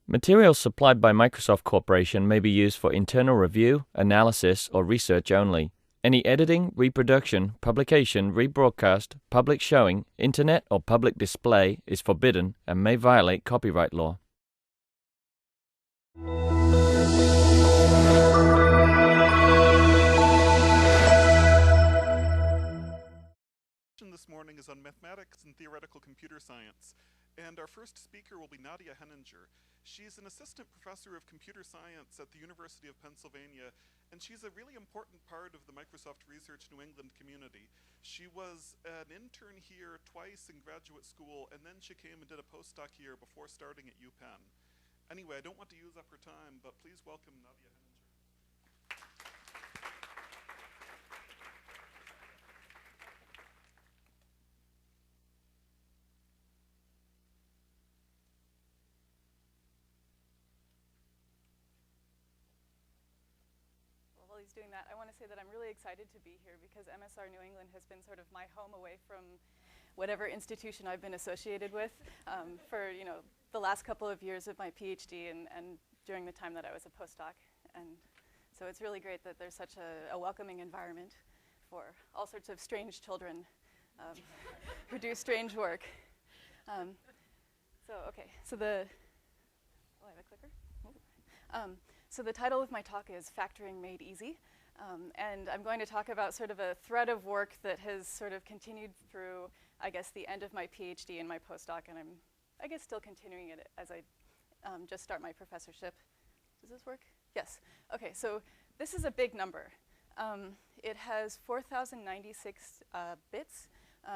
Materials supplied by Microsoft Corporation may be used for internal review, analysis, or research only. Any editing, reproduction, publication, rebroadcast, public showing, internet, or public display is forbidden and may violate copyright law. This morning is on mathematics and theoretical computer science, and our first speaker will be Nadia Henninger. She's an assistant professor of computer science at the University of Pennsylvania, and she's a really important part of the Microsoft Research New England community. She was an intern here twice in graduate school, and then she came and did a postdoc here before starting at UPenn. Anyway, I don't want to use up her time, but please welcome Nadia Henninger. While he's doing that, I want to say that I'm really excited to be here because MSR New England has been sort of my home away from whatever institution I've been associated with for the last couple of years of my PhD and during the time that I was a postdoc. And so it's really great that there's such a welcoming environment for all sorts of strange children who do strange work. I have a clicker. So the title of my talk is Factoring Made Easy, and I'm going to talk about sort of a thread of work that has sort of continued through, I guess, the end of my PhD and my postdoc, and I'm, I guess, still continuing it as I just start my professorship. Does this work? Yes. Okay, so this is a big number. It has 4,096 bits,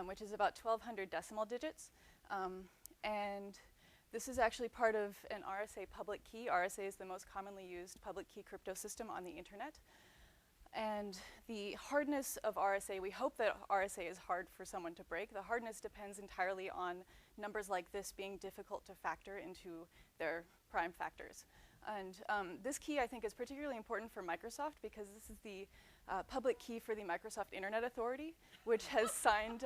which is about 1,200 decimal digits, and this is actually part of an RSA public key. RSA is the most commonly used public key crypto system on the internet. And the hardness of RSA, we hope that RSA is hard for someone to break. The hardness depends entirely on numbers like this being difficult to factor into their prime factors. And this key, I think, is particularly important for Microsoft because this is the public key for the Microsoft Internet Authority, which has signed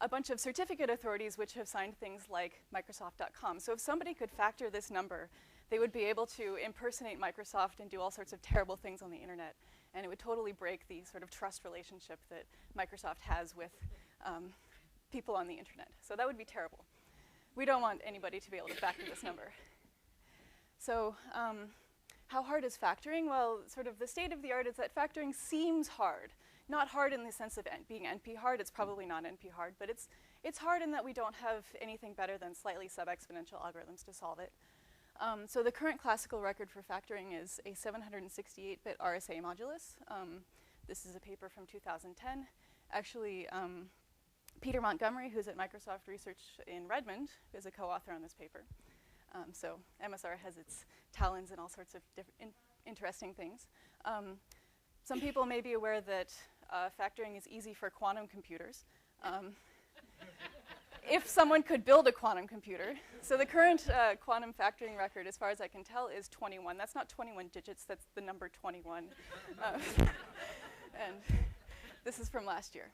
a bunch of certificate authorities which have signed things like Microsoft.com. So if somebody could factor this number, they would be able to impersonate Microsoft and do all sorts of terrible things on the internet. And it would totally break the sort of trust relationship that Microsoft has with people on the internet. So that would be terrible. We don't want anybody to be able to factor this number. So how hard is factoring? Well, sort of the state of the art is that factoring seems hard. Not hard in the sense of being NP hard, it's probably not NP hard, but it's hard in that we don't have anything better than slightly sub-exponential algorithms to solve it. So the current classical record for factoring is a 768-bit RSA modulus. This is a paper from 2010. Actually, Peter Montgomery, who's at Microsoft Research in Redmond, is a co-author on this paper. So MSR has its talons in all sorts of interesting things. Some people may be aware that factoring is easy for quantum computers. If someone could build a quantum computer. So the current quantum factoring record, as far as I can tell, is 21. That's not 21 digits, that's the number 21. And this is from last year.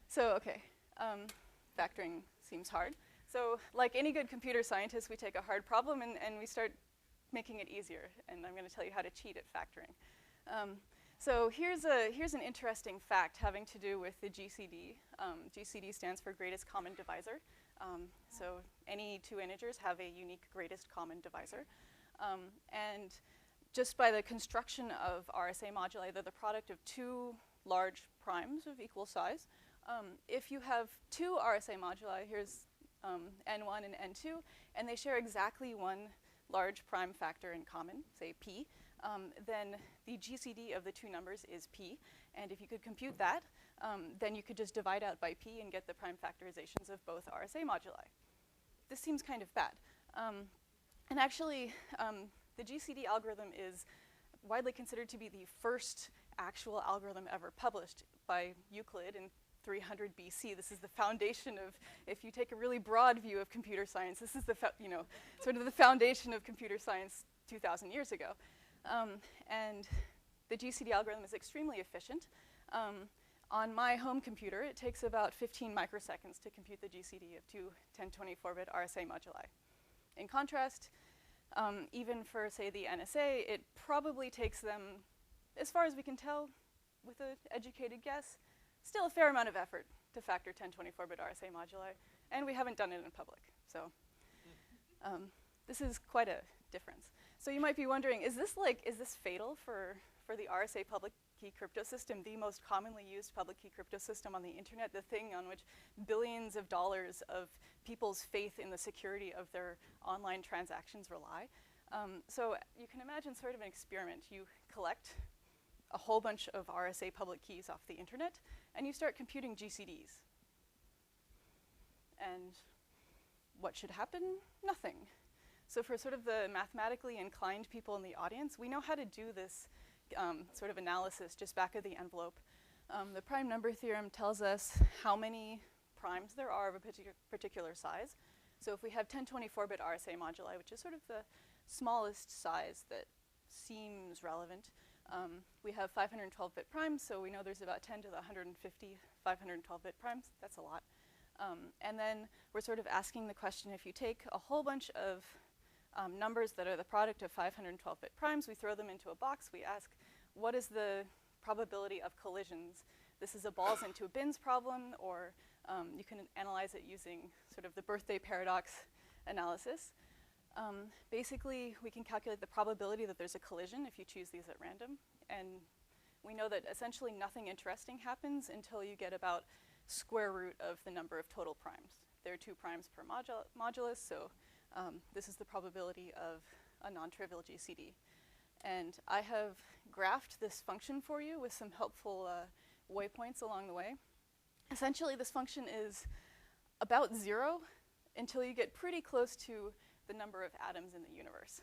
So, okay, factoring seems hard. So like any good computer scientist, we take a hard problem and we start making it easier. And I'm going to tell you how to cheat at factoring. So here's an interesting fact having to do with the GCD. GCD stands for Greatest Common Divisor. So any two integers have a unique greatest common divisor. And just by the construction of RSA moduli, they're the product of two large primes of equal size. If you have two RSA moduli, here's n1 and n2, and they share exactly one large prime factor in common, say p, then the GCD of the two numbers is p. And if you could compute that, then you could just divide out by p and get the prime factorizations of both RSA moduli. This seems kind of bad. And actually, the GCD algorithm is widely considered to be the first actual algorithm ever published by Euclid in 300 BC. This is the foundation of, if you take a really broad view of computer science, this is the sort of the foundation of computer science 2,000 years ago. And the GCD algorithm is extremely efficient. On my home computer, it takes about 15 microseconds to compute the GCD of two 1024-bit RSA moduli. In contrast, Even for, say, the NSA, it probably takes them, as far as we can tell, with an educated guess, still a fair amount of effort to factor 1024-bit RSA moduli, and we haven't done it in public. So this is quite a difference. So you might be wondering, is this fatal for the RSA public key crypto system, the most commonly used public key crypto system on the internet, the thing on which billions of dollars of people's faith in the security of their online transactions rely? So you can imagine sort of an experiment. You collect a whole bunch of RSA public keys off the internet, and you start computing GCDs. And what should happen? Nothing. So for sort of the mathematically inclined people in the audience, we know how to do this sort of analysis just back of the envelope. The prime number theorem tells us how many primes there are of a particular size. So if we have 1024-bit RSA moduli, which is sort of the smallest size that seems relevant, we have 512-bit primes, so we know there's about 10 to the 150 512-bit primes. That's a lot. And then we're sort of asking the question, if you take a whole bunch of numbers that are the product of 512-bit primes, we throw them into a box, we ask, what is the probability of collisions? This is a balls into bins problem, or you can analyze it using sort of the birthday paradox analysis. Basically, we can calculate the probability that there's a collision if you choose these at random. And we know that essentially nothing interesting happens until you get about square root of the number of total primes. There are 2 primes per modulus, so this is the probability of a non-trivial GCD. And I have graphed this function for you with some helpful waypoints along the way. Essentially, this function is about 0 until you get pretty close to the number of atoms in the universe.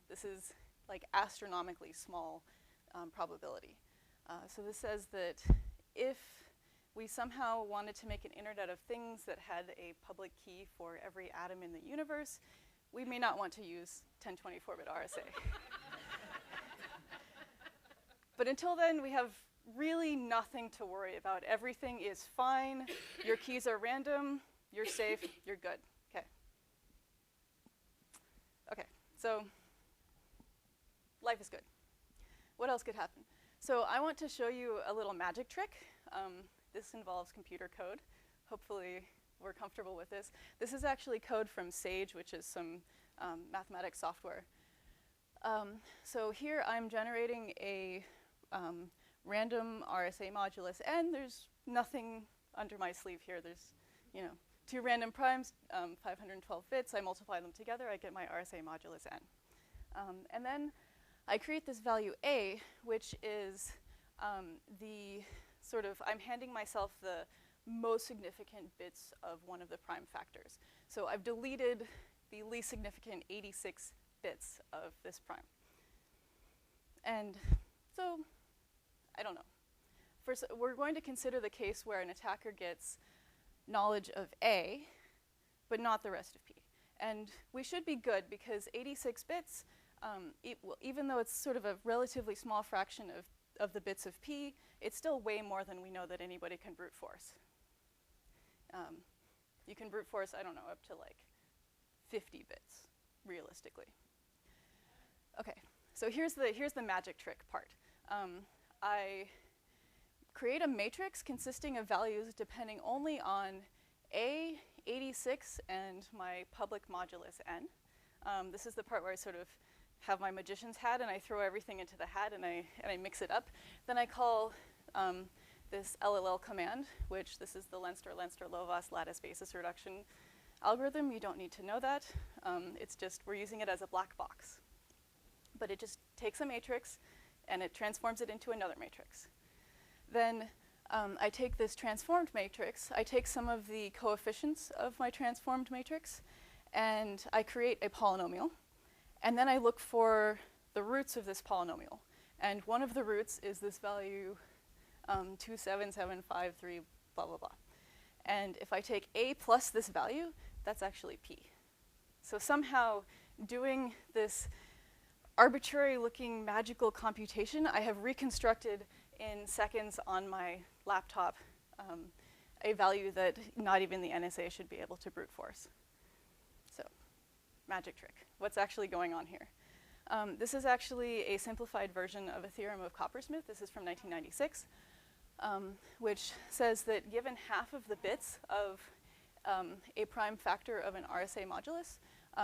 This is like astronomically small probability. So this says that if we somehow wanted to make an Internet of Things that had a public key for every atom in the universe, we may not want to use 1024-bit RSA. But until then, we have really nothing to worry about. Everything is fine. Your keys are random. You're safe. You're good. Okay, so life is good. What else could happen? So I want to show you a little magic trick. This involves computer code. Hopefully we're comfortable with this. This is actually code from Sage, which is some mathematics software. So here I'm generating a random RSA modulus n. There's nothing under my sleeve here. There's, 2 random primes, 512 bits. I multiply them together. I get my RSA modulus n. And then I create this value a, which is I'm handing myself the most significant bits of one of the prime factors. So I've deleted the least significant 86 bits of this prime. And so, I don't know. First, we're going to consider the case where an attacker gets knowledge of A, but not the rest of P. And we should be good, because 86 bits, even though it's sort of a relatively small fraction of the bits of P, it's still way more than we know that anybody can brute force. You can brute force, I don't know, up to like 50 bits, realistically. Okay, so here's the magic trick part. I create a matrix consisting of values depending only on A, 86, and my public modulus n. This is the part where I sort of have my magician's hat and I throw everything into the hat and I mix it up. Then I call this LLL command, which this is the Leinster-Lovász lattice basis reduction algorithm. You don't need to know that. It's just we're using it as a black box. But it just takes a matrix and it transforms it into another matrix. Then I take this transformed matrix, I take some of the coefficients of my transformed matrix, and I create a polynomial. And then I look for the roots of this polynomial. And one of the roots is this value 27753, blah, blah, blah. And if I take A plus this value, that's actually P. So somehow doing this arbitrary looking magical computation, I have reconstructed in seconds on my laptop a value that not even the NSA should be able to brute force. So magic trick. What's actually going on here? This is actually a simplified version of a theorem of Coppersmith. This is from 1996, which says that given half of the bits of a prime factor of an RSA modulus,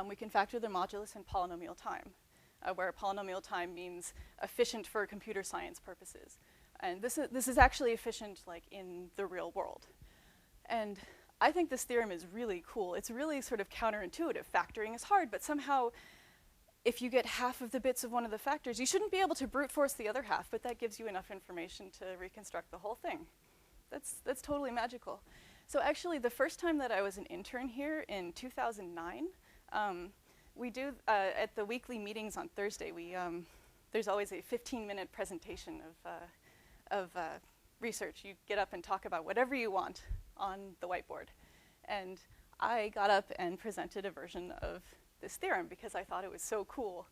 we can factor the modulus in polynomial time, where polynomial time means efficient for computer science purposes. And this is actually efficient like in the real world. And I think this theorem is really cool. It's really sort of counterintuitive. Factoring is hard, but somehow if you get half of the bits of one of the factors, you shouldn't be able to brute force the other half, but that gives you enough information to reconstruct the whole thing. That's totally magical. So actually, the first time that I was an intern here in 2009, we do, at the weekly meetings on Thursday, there's always a 15-minute presentation of research. You get up and talk about whatever you want on the whiteboard. And I got up and presented a version of this theorem because I thought it was so cool.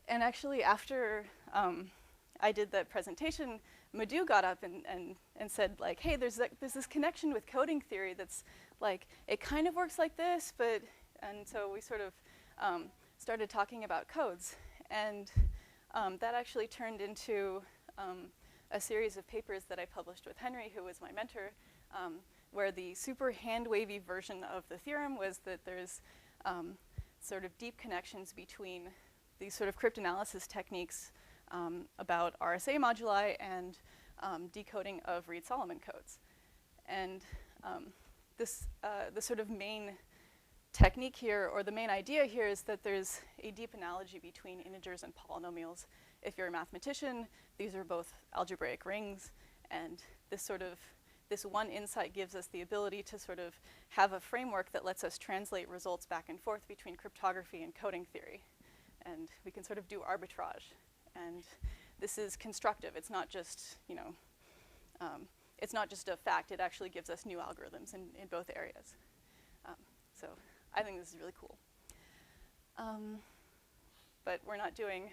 And actually, after I did the presentation, Madhu got up and said, like, hey, there's this connection with coding theory that's like, it kind of works like this, but, and so we sort of started talking about codes. And that actually turned into a series of papers that I published with Henry, who was my mentor, where the super hand-wavy version of the theorem was that there's sort of deep connections between these sort of cryptanalysis techniques about RSA moduli and decoding of Reed-Solomon codes. And the sort of main technique here, or the main idea here, is that there's a deep analogy between integers and polynomials. If you're a mathematician, these are both algebraic rings, and this one insight gives us the ability to sort of have a framework that lets us translate results back and forth between cryptography and coding theory. And we can sort of do arbitrage. And this is constructive. It's not just, you know, it's not just a fact. It actually gives us new algorithms in both areas. So I think this is really cool. But we're not doing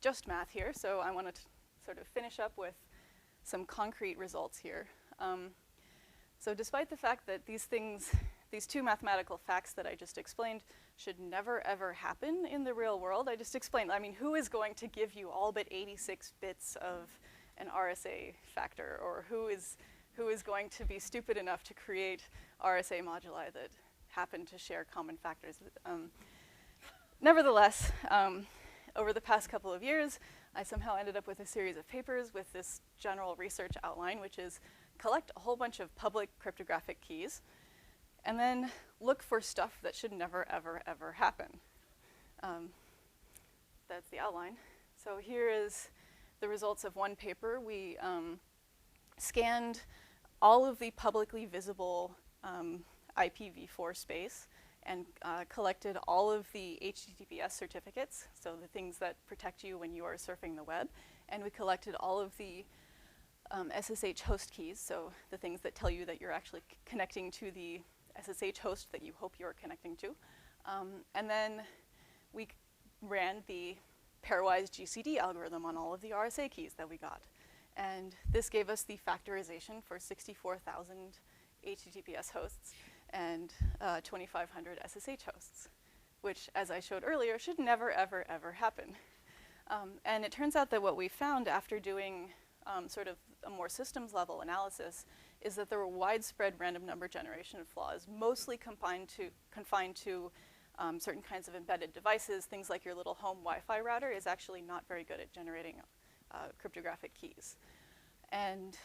just math here, so I want to sort of finish up with some concrete results here. So despite the fact that these two mathematical facts that I just explained should never ever happen in the real world, I just explained, I mean, who is going to give you all but 86 bits of an RSA factor, or who is going to be stupid enough to create RSA moduli that happen to share common factors? Nevertheless, over the past couple of years, I somehow ended up with a series of papers with this general research outline, which is collect a whole bunch of public cryptographic keys, and then look for stuff that should never, ever, ever happen. That's the outline. So here is the results of one paper. We scanned all of the publicly visible IPv4 space and collected all of the HTTPS certificates, so the things that protect you when you are surfing the web. And we collected all of the SSH host keys, so the things that tell you that you're actually connecting to the SSH host that you hope you're connecting to. And then we ran the pairwise GCD algorithm on all of the RSA keys that we got. And this gave us the factorization for 64,000 HTTPS hosts and 2,500 SSH hosts, which, as I showed earlier, should never, ever, ever happen. And it turns out that what we found after doing sort of a more systems level analysis is that there were widespread random number generation flaws, mostly confined to certain kinds of embedded devices. Things like your little home Wi-Fi router is actually not very good at generating cryptographic keys. And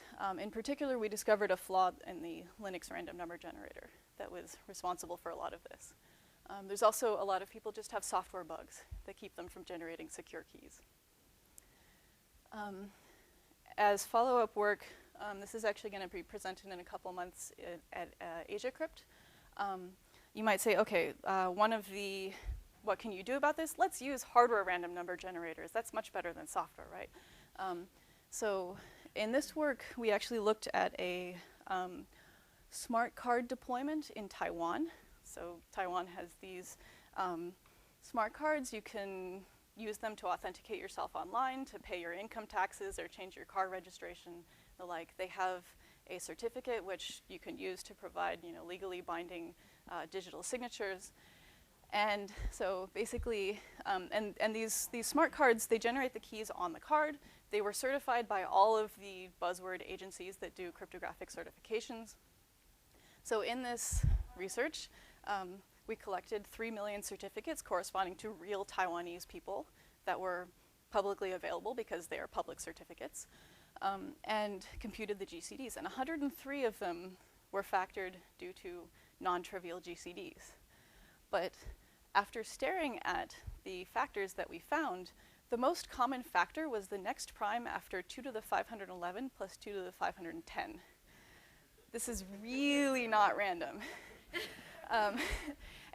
in particular, we discovered a flaw in the Linux random number generator that was responsible for a lot of this. There's also a lot of people just have software bugs that keep them from generating secure keys. As follow-up work, this is actually going to be presented in a couple months at AsiaCrypt. You might say, okay, what can you do about this? Let's use hardware random number generators. That's much better than software, right? So in this work, we actually looked at a smart card deployment in Taiwan. So Taiwan has these smart cards. You can use them to authenticate yourself online, to pay your income taxes or change your car registration, the like. They have a certificate which you can use to provide, legally binding digital signatures. And so basically, and these smart cards, they generate the keys on the card. They were certified by all of the buzzword agencies that do cryptographic certifications. So in this research, we collected 3 million certificates corresponding to real Taiwanese people that were publicly available because they are public certificates, and computed the GCDs. And 103 of them were factored due to non-trivial GCDs. But after staring at the factors that we found, the most common factor was the next prime after 2 to the 511 plus 2 to the 510. This is really not random.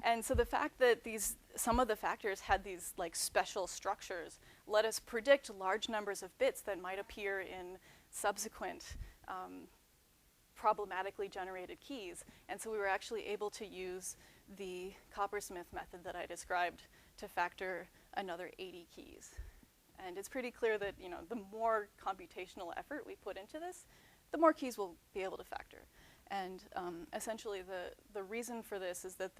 And so the fact that some of the factors had these like special structures let us predict large numbers of bits that might appear in subsequent problematically generated keys. And so we were actually able to use the coppersmith method that I described to factor another 80 keys. And it's pretty clear that, you know, the more computational effort we put into this, the more keys we'll be able to factor. And essentially the reason for this is that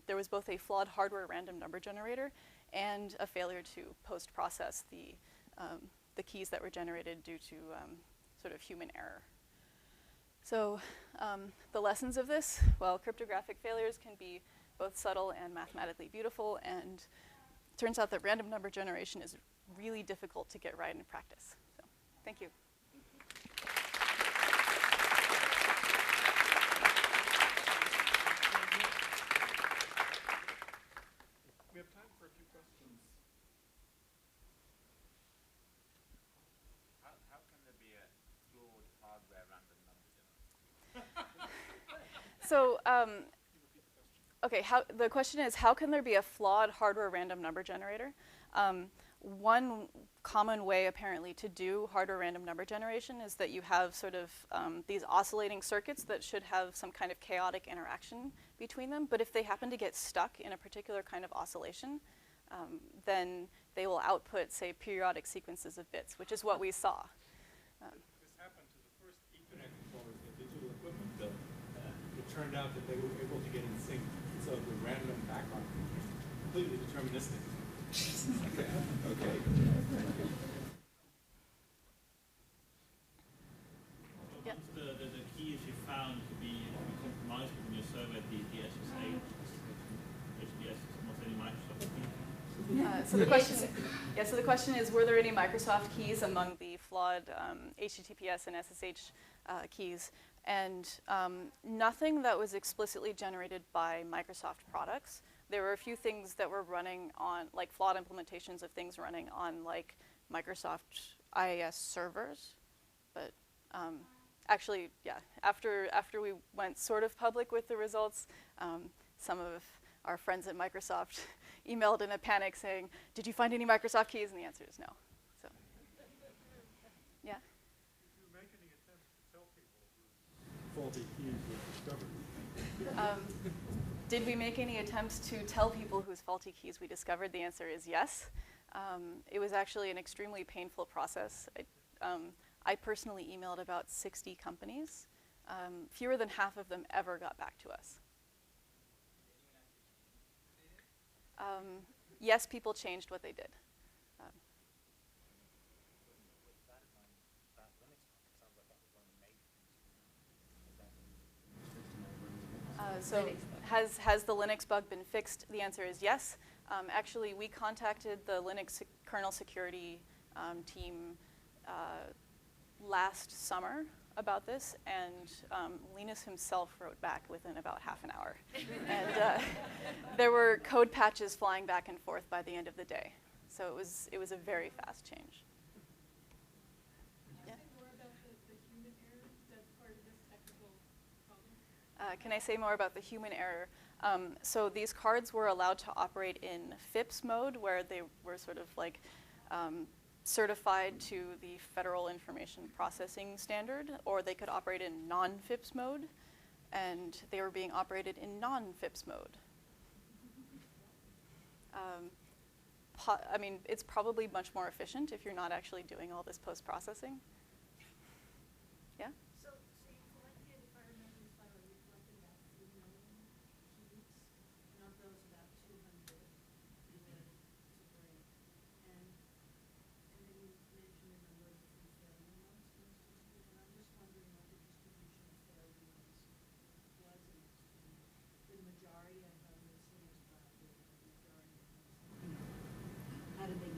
there was both a flawed hardware random number generator and a failure to post-process the keys that were generated due to sort of human error. So the lessons of this, well, cryptographic failures can be both subtle and mathematically beautiful, and it turns out that random number generation is really difficult to get right in practice. So thank you. We have time for a few questions. How can there be a flawed hardware random number generator? So, okay, the question is, how can there be a flawed hardware random number generator? One common way, apparently, to do hardware random number generation is that you have sort of these oscillating circuits that should have some kind of chaotic interaction between them. But if they happen to get stuck in a particular kind of oscillation, then they will output, say, periodic sequences of bits, which is what we saw. This happened to the first Ethernet controllers that digital equipment built. It turned out that they were able to get in sync. So the random background was completely deterministic. Okay. Yeah. Once the keys you found to be compromised when you serve at the SSA, HDS, was any Microsoft key? So the question, so the question is, were there any Microsoft keys among the flawed HTTPS and SSH keys? And nothing that was explicitly generated by Microsoft products. There were a few things that were running on, like flawed implementations of things running on like Microsoft IIS servers. But actually, yeah, after we went sort of public with the results, some of our friends at Microsoft emailed in a panic saying, "Did you find any Microsoft keys?" And the answer is no. So, yeah. Did you make any attempts to tell people whose faulty keys were discovered? Did we make any attempts to tell people whose faulty keys we discovered? The answer is yes. It was actually an extremely painful process. I personally emailed about 60 companies. Fewer than half of them ever got back to us. Yes, people changed what they did. So has the Linux bug been fixed? The answer is yes. Actually, we contacted the Linux kernel security team last summer about this, and Linus himself wrote back within about half an hour. And there were code patches flying back and forth by the end of the day. So it was a very fast change. Yeah. Can I say more about the human error? So these cards were allowed to operate in FIPS mode, where they were sort of like certified to the Federal Information Processing Standard, or they could operate in non-FIPS mode, and they were being operated in non-FIPS mode. I mean, it's probably much more efficient if you're not actually doing all this post-processing. Yeah? So you collected, if I remember this right, you collected about 3 million keys, and of those about 200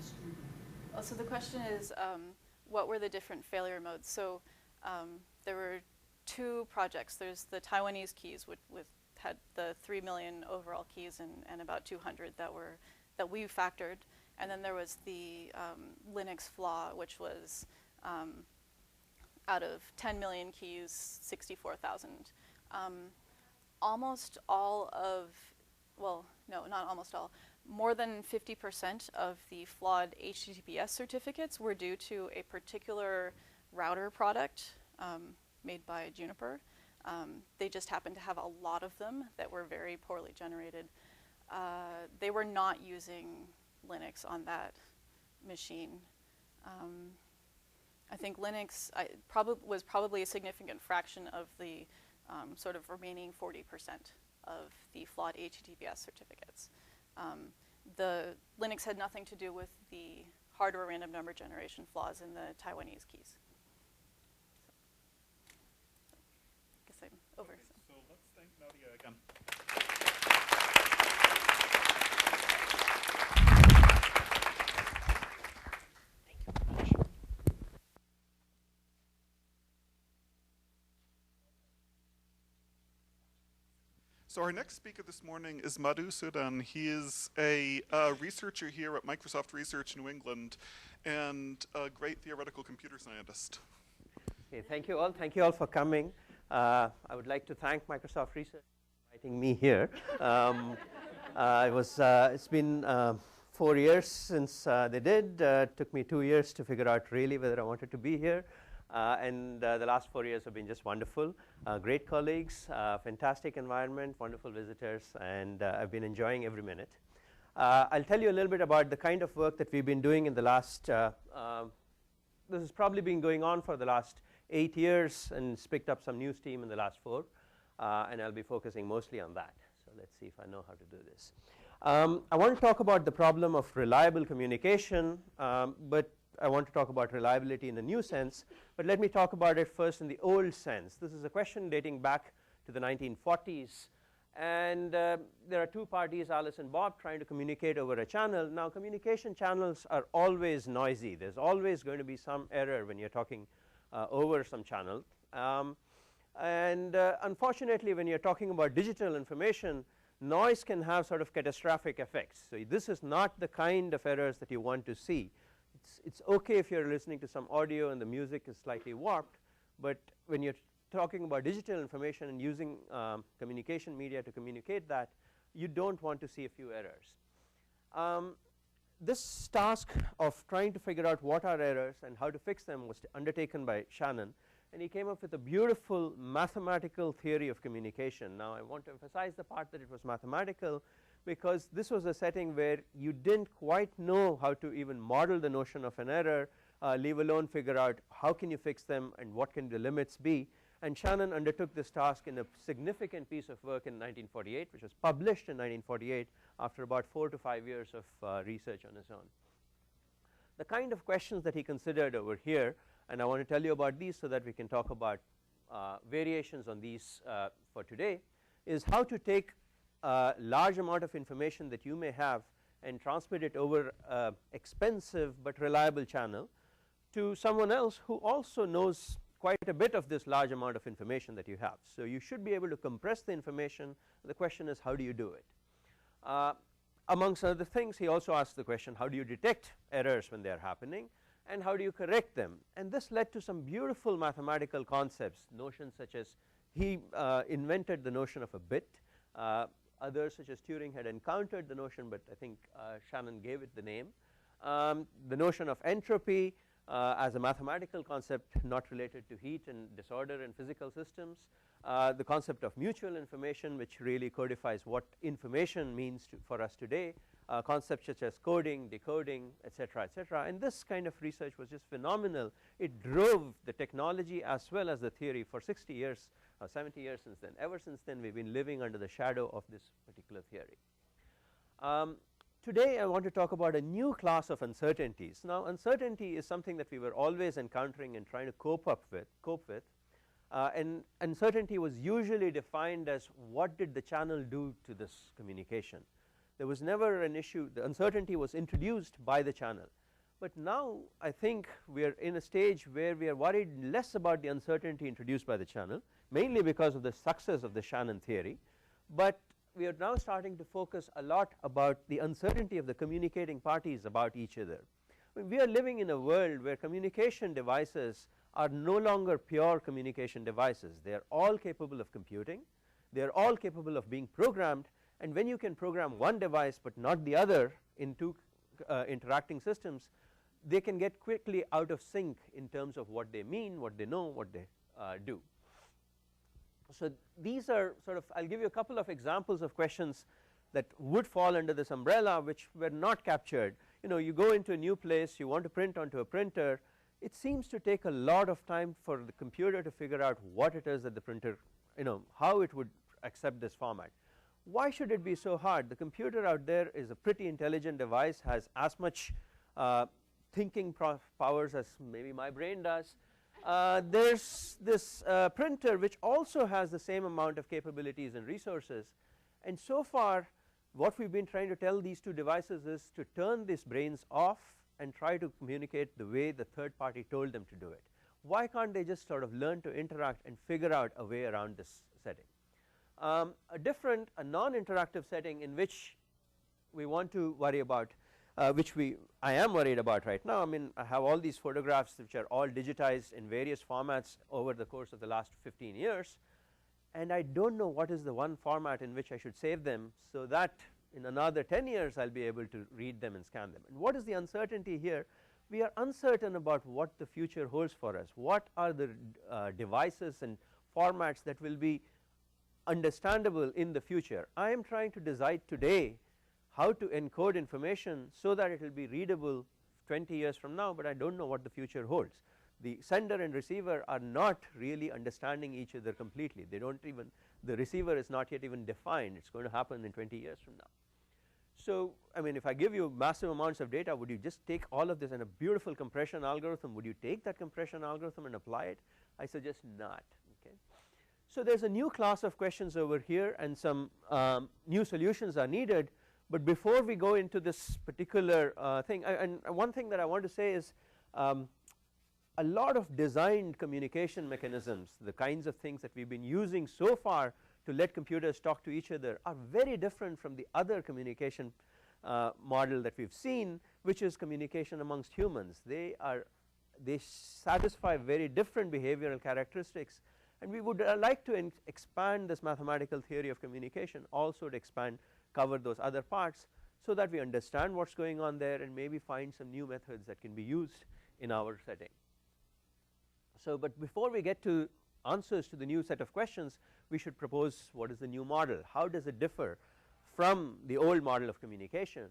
distributed? Oh, so the question is, what were the different failure modes? So there were two projects. There's the Taiwanese keys, which had the 3 million overall keys and about 200 that we factored. And then there was the Linux flaw, which was out of 10 million keys, 64,000. Almost all of, well, no, not almost all, more than 50% of the flawed HTTPS certificates were due to a particular router product made by Juniper. They just happened to have a lot of them that were very poorly generated. They were not using Linux on that machine. I think Linux was probably a significant fraction of the sort of remaining 40% of the flawed HTTPS certificates. The Linux had nothing to do with the hardware random number generation flaws in the Taiwanese keys. I guess I'm over. Okay, so let's thank Nadia again. So our next speaker this morning is Madhu Sudan. He is a researcher here at Microsoft Research New England and a great theoretical computer scientist. Okay, thank you all. Thank you all for coming. I would like to thank Microsoft Research for inviting me here. It's been 4 years since they did. It took me 2 years to figure out really whether I wanted to be here. And the last 4 years have been just wonderful. Great colleagues, fantastic environment, wonderful visitors, and I've been enjoying every minute. I'll tell you a little bit about the kind of work that we've been doing in the last, this has probably been going on for the last 8 years and it's picked up some new steam in the last 4. And I'll be focusing mostly on that. So let's see if I know how to do this. I want to talk about the problem of reliable communication, but I want to talk about reliability in the new sense, but let me talk about it first in the old sense. This is a question dating back to the 1940s, and there are two parties, Alice and Bob, trying to communicate over a channel. Now, communication channels are always noisy. There's always going to be some error when you're talking over some channel. Unfortunately, when you're talking about digital information, noise can have sort of catastrophic effects. So this is not the kind of errors that you want to see. It's okay if you're listening to some audio and the music is slightly warped, but when you're talking about digital information and using communication media to communicate that, you don't want to see a few errors. This task of trying to figure out what are errors and how to fix them was undertaken by Shannon, and he came up with a beautiful mathematical theory of communication. Now, I want to emphasize the part that it was mathematical, because this was a setting where you didn't quite know how to even model the notion of an error, leave alone figure out how can you fix them and what can the limits be. And Shannon undertook this task in a significant piece of work in 1948, which was published in 1948 after about 4 to 5 years of research on his own. The kind of questions that he considered over here, and I want to tell you about these so that we can talk about variations on these for today, is how to take a large amount of information that you may have and transmit it over an expensive but reliable channel to someone else who also knows quite a bit of this large amount of information that you have. So you should be able to compress the information. The question is, how do you do it? Amongst other things, he also asked the question, how do you detect errors when they are happening, and how do you correct them? And this led to some beautiful mathematical concepts, notions such as he invented the notion of a bit. Others such as Turing had encountered the notion, but I think Shannon gave it the name. The notion of entropy as a mathematical concept not related to heat and disorder in physical systems. The concept of mutual information, which really codifies what information means for us today. Concepts such as coding, decoding, etc., etc. And this kind of research was just phenomenal. It drove the technology as well as the theory for 60 years. 70 years since then. Ever since then, we've been living under the shadow of this particular theory. Today, I want to talk about a new class of uncertainties. Now, uncertainty is something that we were always encountering and trying to cope with. And uncertainty was usually defined as what did the channel do to this communication. There was never an issue. The uncertainty was introduced by the channel. But now I think we are in a stage where we are worried less about the uncertainty introduced by the channel, mainly because of the success of the Shannon theory, but we are now starting to focus a lot about the uncertainty of the communicating parties about each other. I mean, we are living in a world where communication devices are no longer pure communication devices. They are all capable of computing, they are all capable of being programmed, and when you can program one device but not the other in two interacting systems, they can get quickly out of sync in terms of what they mean, what they know, what they do. So these are sort of, I'll give you a couple of examples of questions that would fall under this umbrella which were not captured. You know, you go into a new place, you want to print onto a printer, it seems to take a lot of time for the computer to figure out what it is that the printer, you know, how it would accept this format. Why should it be so hard? The computer out there is a pretty intelligent device, has as much thinking powers as maybe my brain does. There's this printer which also has the same amount of capabilities and resources, and so far what we've been trying to tell these two devices is to turn these brains off and try to communicate the way the third party told them to do it. Why can't they just sort of learn to interact and figure out a way around this setting? A non-interactive setting in which we want to worry about, I am worried about right now. I mean, I have all these photographs which are all digitized in various formats over the course of the last 15 years, and I don't know what is the one format in which I should save them so that in another 10 years I'll be able to read them and scan them. And what is the uncertainty here? We are uncertain about what the future holds for us. What are the devices and formats that will be understandable in the future? I am trying to decide today how to encode information so that it will be readable 20 years from now, but I don't know what the future holds. The sender and receiver are not really understanding each other completely. They don't even, the receiver is not yet even defined. It's going to happen in 20 years from now. So I mean, if I give you massive amounts of data, would you just take all of this and a beautiful compression algorithm, would you take that compression algorithm and apply it? I suggest not. Okay. So there's a new class of questions over here, and some new solutions are needed. But before we go into this particular thing, and one thing that I want to say is a lot of designed communication mechanisms, the kinds of things that we've been using so far to let computers talk to each other, are very different from the other communication model that we've seen, which is communication amongst humans. They satisfy very different behavioral characteristics, and we would like to expand this mathematical theory of communication also to cover those other parts so that we understand what's going on there and maybe find some new methods that can be used in our setting. So but before we get to answers to the new set of questions, we should propose what is the new model, how does it differ from the old model of communication.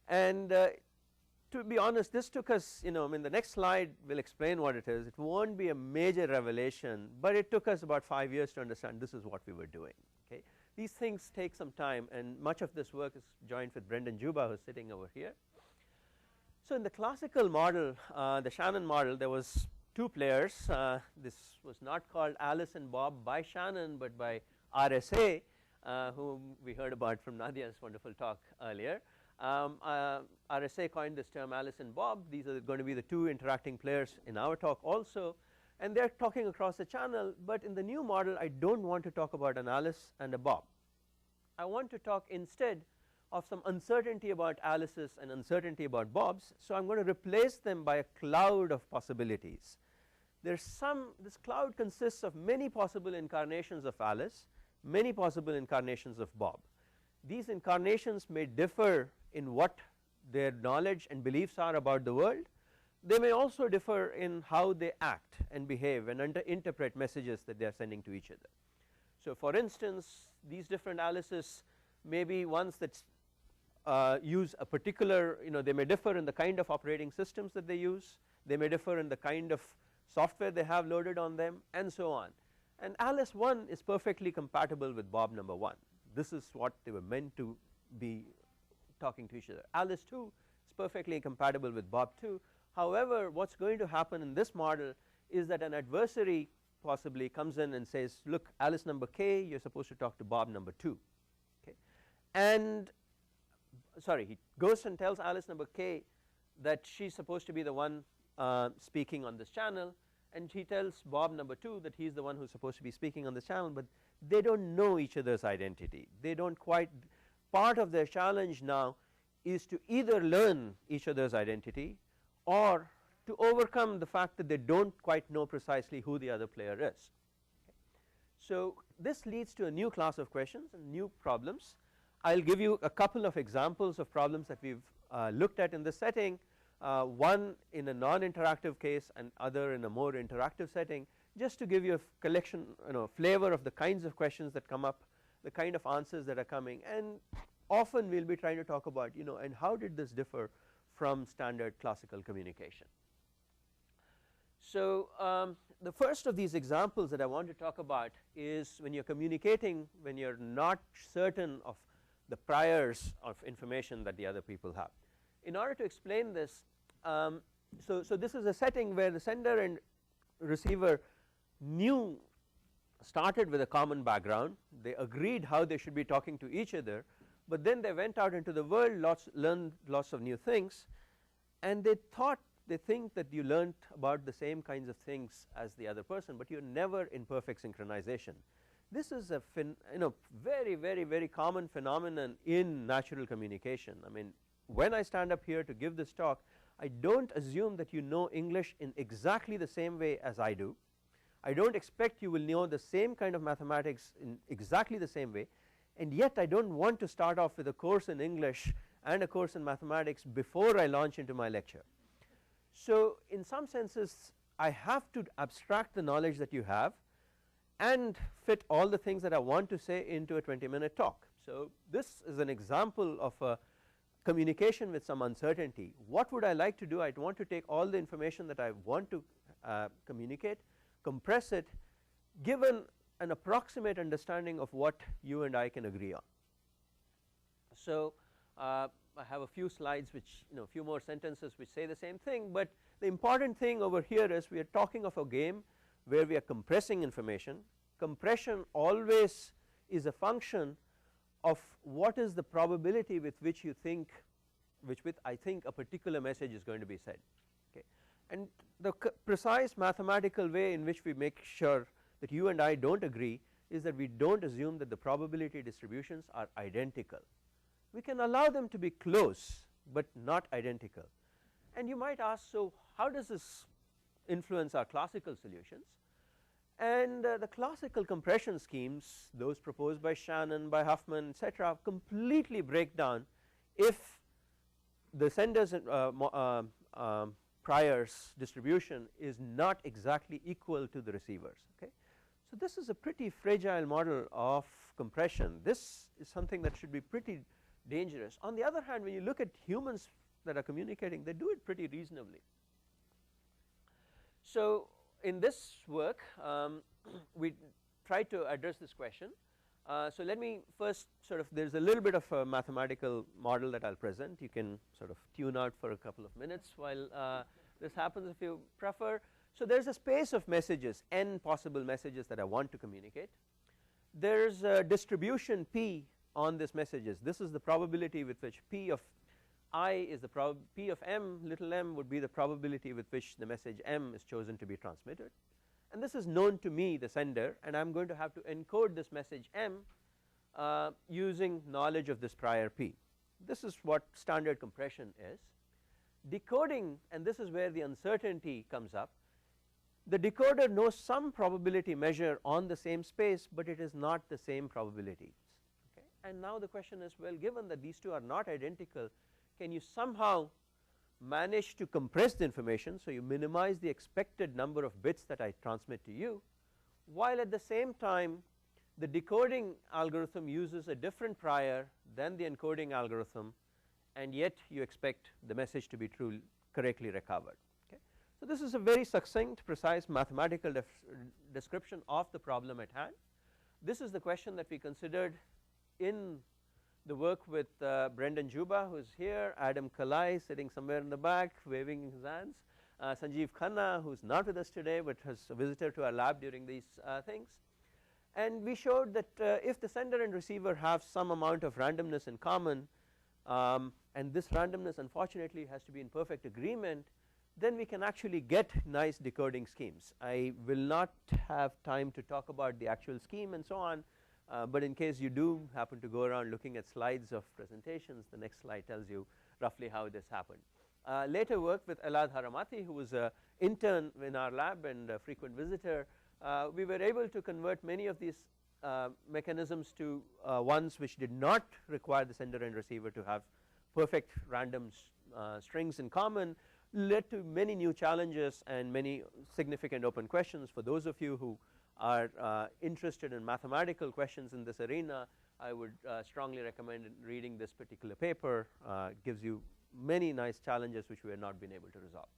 And to be honest, this took us, you know, I mean, the next slide will explain what it is. It won't be a major revelation, but it took us about 5 years to understand this is what we were doing. Okay. These things take some time, and much of this work is joined with Brendan Juba, who's sitting over here. So in the classical model, the Shannon model, there was two players. This was not called Alice and Bob by Shannon, but by RSA, whom we heard about from Nadia's wonderful talk earlier. RSA coined this term Alice and Bob. These are going to be the two interacting players in our talk also, and they're talking across the channel. But in the new model, I don't want to talk about an Alice and a Bob. I want to talk instead of some uncertainty about Alice's and uncertainty about Bob's, so I'm going to replace them by a cloud of possibilities. This cloud consists of many possible incarnations of Alice, many possible incarnations of Bob. These incarnations may differ in what their knowledge and beliefs are about the world. They may also differ in how they act and behave and interpret messages that they are sending to each other. So for instance, these different Alices may be ones that use a particular, you know, they may differ in the kind of operating systems that they use, they may differ in the kind of software they have loaded on them, and so on. And Alice 1 is perfectly compatible with Bob number 1. This is what they were meant to be talking to each other. Alice 2 is perfectly compatible with Bob 2. However, what's going to happen in this model is that an adversary possibly comes in and says, look, Alice number K, you're supposed to talk to Bob number 2. Okay. And sorry, he goes and tells Alice number k that she's supposed to be the one speaking on this channel, and he tells Bob number 2 that he's the one who's supposed to be speaking on this channel, but they don't know each other's identity. They don't quite, part of their challenge now is to either learn each other's identity or to overcome the fact that they don't quite know precisely who the other player is. So this leads to a new class of questions and new problems. I'll give you a couple of examples of problems that we've looked at in this setting, one in a non-interactive case and other in a more interactive setting, just to give you a collection, flavor of the kinds of questions that come up, the kind of answers that are coming, and often we'll be trying to talk about, and how did this differ from standard classical communication. So the first of these examples that I want to talk about is when you're communicating, when you're not certain of the priors of information that the other people have. In order to explain this, so this is a setting where the sender and receiver started with a common background, they agreed how they should be talking to each other, but then they went out into the world, learned lots of new things, and they think that you learned about the same kinds of things as the other person, but you're never in perfect synchronization. This is a very, very, very common phenomenon in natural communication. I mean, when I stand up here to give this talk, I don't assume that you know English in exactly the same way as I do. I don't expect you will know the same kind of mathematics in exactly the same way, and yet I don't want to start off with a course in English and a course in mathematics before I launch into my lecture. So in some senses I have to abstract the knowledge that you have and fit all the things that I want to say into a 20-minute talk. So this is an example of a communication with some uncertainty. What would I like to do? I'd want to take all the information that I want to communicate, compress it, given an approximate understanding of what you and I can agree on. So I have a few slides which, a few more sentences which say the same thing, but the important thing over here is we are talking of a game where we are compressing information. Compression always is a function of what is the probability with which you think, I think a particular message is going to be said. Okay. And the precise mathematical way in which we make sure that you and I don't agree is that we don't assume that the probability distributions are identical. We can allow them to be close but not identical. And you might ask, so how does this influence our classical solutions? And the classical compression schemes, those proposed by Shannon, by Huffman, etc., completely break down if the sender's priors distribution is not exactly equal to the receiver's. Okay. So this is a pretty fragile model of compression. This is something that should be pretty dangerous. On the other hand, when you look at humans that are communicating, they do it pretty reasonably. So in this work we try to address this question. So let me first there's a little bit of a mathematical model that I'll present. You can sort of tune out for a couple of minutes while this happens if you prefer. So there's a space of messages, n possible messages that I want to communicate. There's a distribution p on these messages. This is the probability with which p of I is the p of m, little m would be the probability with which the message m is chosen to be transmitted, and this is known to me, the sender, and I'm going to have to encode this message m using knowledge of this prior p. This is what standard compression is. Decoding, and this is where the uncertainty comes up, the decoder knows some probability measure on the same space, but it is not the same probability. Okay. And now the question is, well, given that these two are not identical, can you somehow manage to compress the information so you minimize the expected number of bits that I transmit to you, while at the same time the decoding algorithm uses a different prior than the encoding algorithm, and yet you expect the message to be correctly recovered. Okay. So this is a very succinct, precise mathematical description of the problem at hand. This is the question that we considered in the work with Brendan Juba, who is here, Adam Kalai sitting somewhere in the back waving his hands, Sanjeev Khanna, who is not with us today but was a visitor to our lab during these things. And we showed that if the sender and receiver have some amount of randomness in common, and this randomness unfortunately has to be in perfect agreement, then we can actually get nice decoding schemes. I will not have time to talk about the actual scheme and so on, but in case you do happen to go around looking at slides of presentations, the next slide tells you roughly how this happened. Later work with Elad Haramati, who was an intern in our lab and a frequent visitor, we were able to convert many of these mechanisms to ones which did not require the sender and receiver to have perfect random strings in common, led to many new challenges and many significant open questions. For those of you who are interested in mathematical questions in this arena, I would strongly recommend reading this particular paper. Gives you many nice challenges which we have not been able to resolve.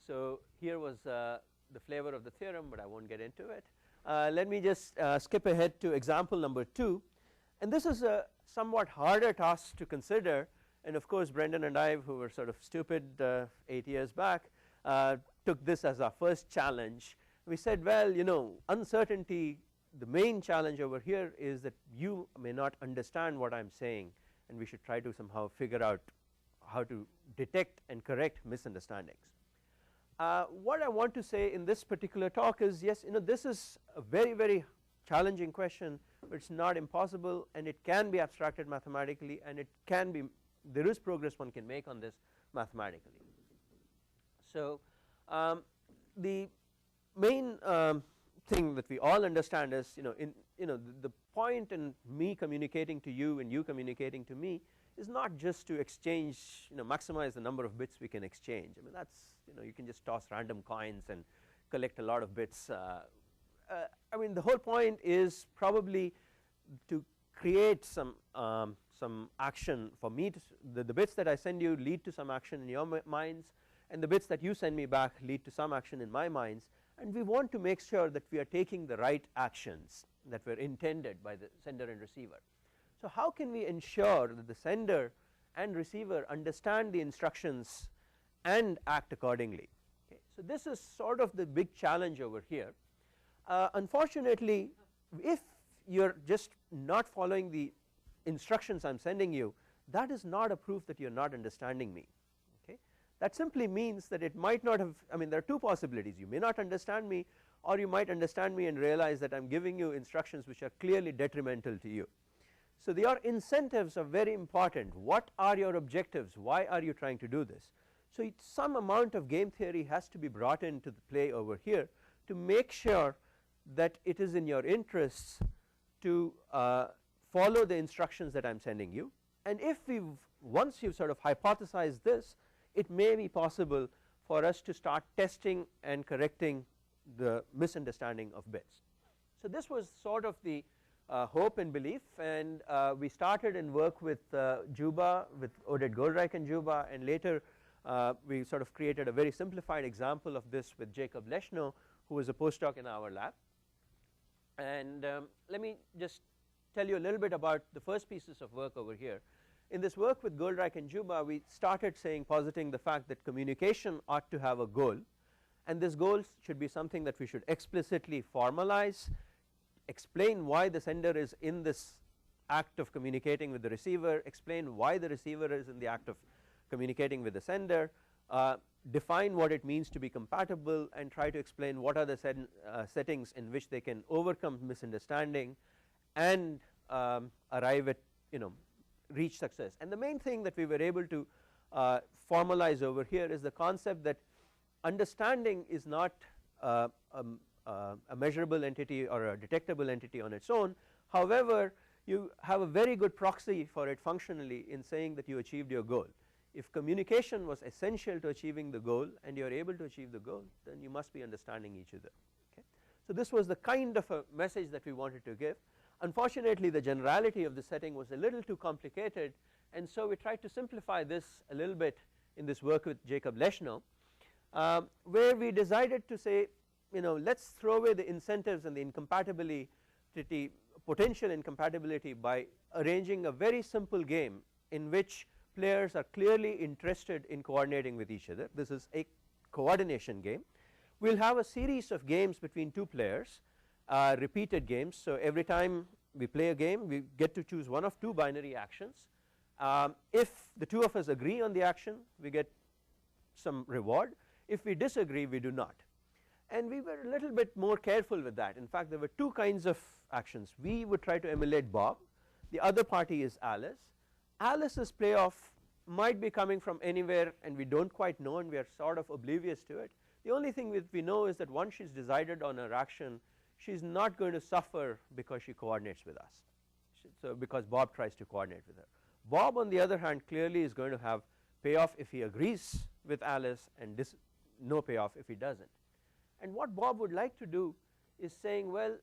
So here was the flavor of the theorem, but I won't get into it. Let me just skip ahead to example number 2, and this is a somewhat harder task to consider, and of course Brendan and I, who were sort of stupid 8 years back, took this as our first challenge. We said, well, you know, uncertainty, the main challenge over here is that you may not understand what I'm saying, and we should try to somehow figure out how to detect and correct misunderstandings. What I want to say in this particular talk is, yes, you know, this is a very, very challenging question, but it's not impossible, and it can be abstracted mathematically, and it can be, there is progress one can make on this mathematically. So the main thing that we all understand is, you know, the point in me communicating to you and you communicating to me is not just to exchange, you know, maximize the number of bits we can exchange. I mean, that's, you know, you can just toss random coins and collect a lot of bits. I mean, the whole point is probably to create some action for me to, the bits that I send you lead to some action in your minds, and the bits that you send me back lead to some action in my minds, and we want to make sure that we are taking the right actions that were intended by the sender and receiver. So how can we ensure that the sender and receiver understand the instructions and act accordingly? Okay, so this is sort of the big challenge over here. Unfortunately, if you're just not following the instructions I'm sending you, that is not a proof that you're not understanding me. Okay, that simply means that it might not have, I mean, there are two possibilities. You may not understand me, or you might understand me and realize that I'm giving you instructions which are clearly detrimental to you. So your incentives are very important. What are your objectives? Why are you trying to do this? So some amount of game theory has to be brought into the play over here to make sure that it is in your interests to follow the instructions that I'm sending you, and if once you've sort of hypothesized this, it may be possible for us to start testing and correcting the misunderstanding of bits. So this was sort of the hope and belief, and we started in work with Juba, with Oded Goldreich and Juba, and later we sort of created a very simplified example of this with Jacob Leshno, who was a postdoc in our lab. And let me just tell you a little bit about the first pieces of work over here. In this work with Goldreich and Juba, we started positing the fact that communication ought to have a goal, and this goal should be something that we should explicitly formalize, explain why the sender is in this act of communicating with the receiver, explain why the receiver is in the act of communicating with the sender, define what it means to be compatible, and try to explain what are the settings in which they can overcome misunderstanding and arrive at, you know, reach success. And the main thing that we were able to formalize over here is the concept that understanding is not a measurable entity or a detectable entity on its own. However, you have a very good proxy for it functionally in saying that you achieved your goal. If communication was essential to achieving the goal and you are able to achieve the goal, then you must be understanding each other. Okay? So this was the kind of a message that we wanted to give. Unfortunately, the generality of the setting was a little too complicated, and so we tried to simplify this a little bit in this work with Jacob Leshno, where we decided to say, you know, let's throw away the incentives and the incompatibility, potential incompatibility, by arranging a very simple game in which players are clearly interested in coordinating with each other. This is a coordination game. We'll have a series of games between two players, repeated games. So every time we play a game, we get to choose one of two binary actions. If the two of us agree on the action, we get some reward. If we disagree, we do not. And we were a little bit more careful with that. In fact, there were two kinds of actions. We would try to emulate Bob. The other party is Alice. Alice's playoff might be coming from anywhere and we don't quite know and we are sort of oblivious to it. The only thing we know is that once she's decided on her action, she's not going to suffer because she coordinates with us. So because Bob tries to coordinate with her. Bob on the other hand clearly is going to have payoff if he agrees with Alice and no payoff if he doesn't. And what Bob would like to do is saying, well,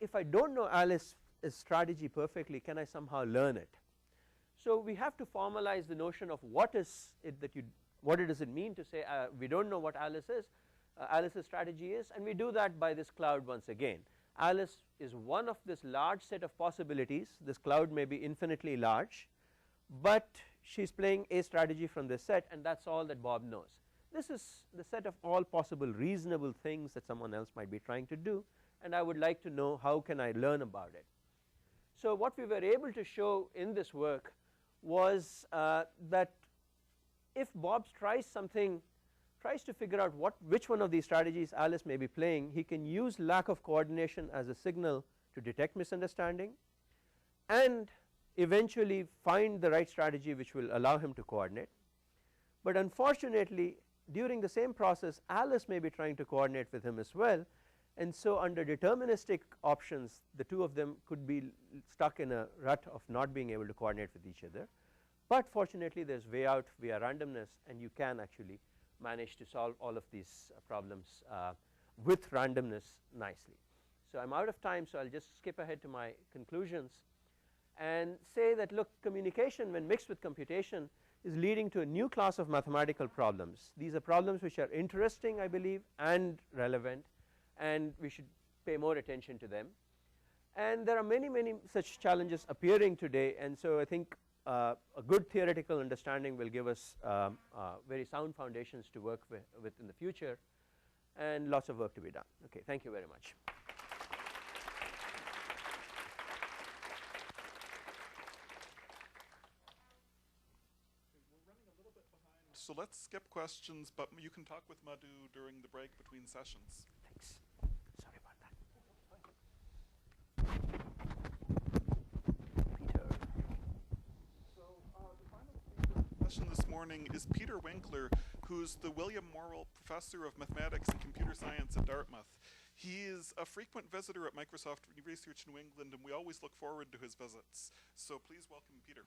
if I don't know Alice's strategy perfectly, can I somehow learn it? So we have to formalize the notion of what does it mean to say we don't know what Alice's strategy is, and we do that by this cloud once again. Alice is one of this large set of possibilities. This cloud may be infinitely large, but she's playing a strategy from this set, and that's all that Bob knows. This is the set of all possible reasonable things that someone else might be trying to do, and I would like to know how can I learn about it. So what we were able to show in this work was that if Bob tries to figure out which one of these strategies Alice may be playing, he can use lack of coordination as a signal to detect misunderstanding and eventually find the right strategy which will allow him to coordinate. But unfortunately, during the same process, Alice may be trying to coordinate with him as well, and so under deterministic options, the two of them could be stuck in a rut of not being able to coordinate with each other. But fortunately, there's way out via randomness, and you can actually manage to solve all of these problems with randomness nicely. So I'm out of time, so I'll just skip ahead to my conclusions and say that, look, communication when mixed with computation is leading to a new class of mathematical problems. These are problems which are interesting, I believe, and relevant, and we should pay more attention to them. And there are many such challenges appearing today, and so I think a good theoretical understanding will give us very sound foundations to work with in the future, and lots of work to be done. Okay, thank you very much. So let's skip questions, but you can talk with Madhu during the break between sessions. Thanks. Sorry about that. Peter. So the final session this morning is Peter Winkler, who's the William Morrill Professor of Mathematics and Computer Science at Dartmouth. He is a frequent visitor at Microsoft Research New England, and we always look forward to his visits. So please welcome Peter.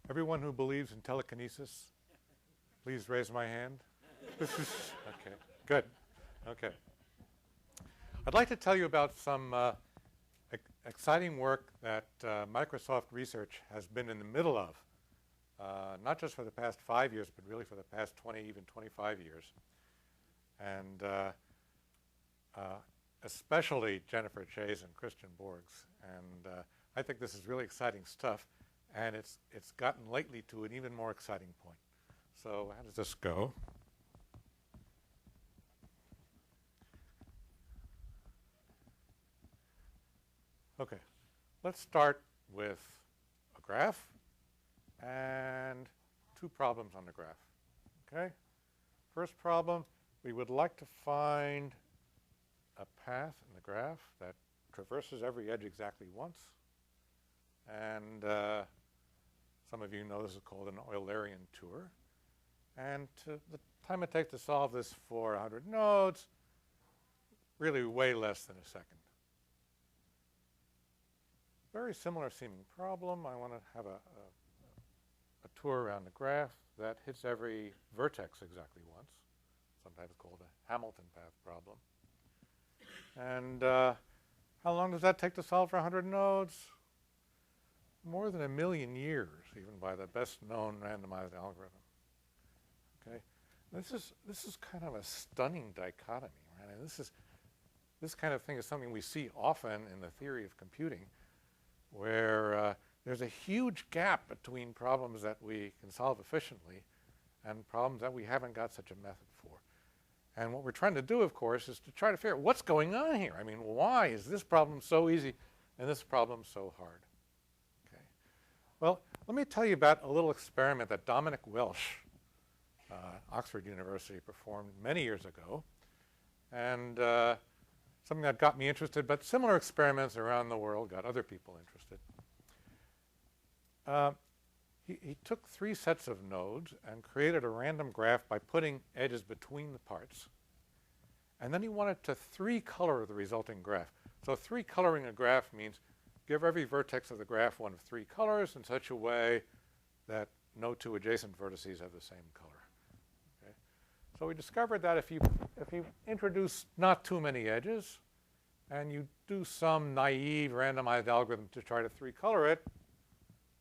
Everyone who believes in telekinesis, please raise my hand. Okay, good. Okay. I'd like to tell you about some exciting work that Microsoft Research has been in the middle of, not just for the past 5 years, but really for the past 20, even 25 years. And especially Jennifer Chase and Christian Borgs. And I think this is really exciting stuff. And it's gotten lately to an even more exciting point. So how does this go? Okay, let's start with a graph and two problems on the graph. Okay, first problem, we would like to find a path in the graph that traverses every edge exactly once. And some of you know this is called an Eulerian tour. And the time it takes to solve this for 100 nodes, really way less than a second. Very similar seeming problem. I want to have a tour around the graph that hits every vertex exactly once, sometimes called a Hamilton path problem. And how long does that take to solve for 100 nodes? More than 1 million years, even by the best known randomized algorithm. Okay, this is kind of a stunning dichotomy, right? And this kind of thing is something we see often in the theory of computing, where there's a huge gap between problems that we can solve efficiently and problems that we haven't got such a method for. And what we're trying to do, of course, is to try to figure out what's going on here. I mean, why is this problem so easy and this problem so hard? Okay. Well, let me tell you about a little experiment that Dominic Wills, Oxford University, performed many years ago, and something that got me interested, but similar experiments around the world got other people interested. He took 3 sets of nodes and created a random graph by putting edges between the parts. And then he wanted to 3-color the resulting graph. So 3-coloring a graph means give every vertex of the graph one of 3 colors in such a way that no 2 adjacent vertices have the same color. Okay? So we discovered that if you introduce not too many edges and you do some naive randomized algorithm to try to 3-color it,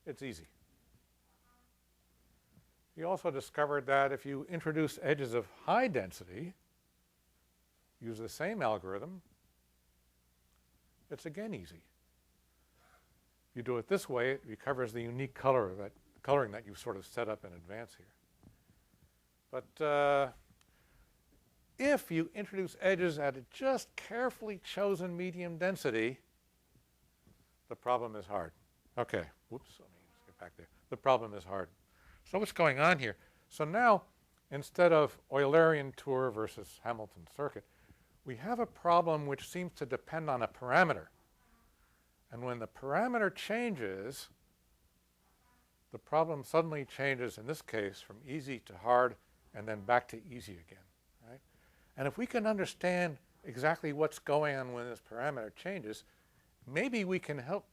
it's easy. He also discovered that if you introduce edges of high density, use the same algorithm, it's again easy. If you do it this way, it recovers the unique coloring that you've sort of set up in advance here. But if you introduce edges at a just carefully chosen medium density, the problem is hard. Okay, whoops, let me just get back there. The problem is hard. So what's going on here? So now, instead of Eulerian tour versus Hamilton circuit, we have a problem which seems to depend on a parameter. And when the parameter changes, the problem suddenly changes, in this case, from easy to hard and then back to easy again, right? And if we can understand exactly what's going on when this parameter changes, maybe we can help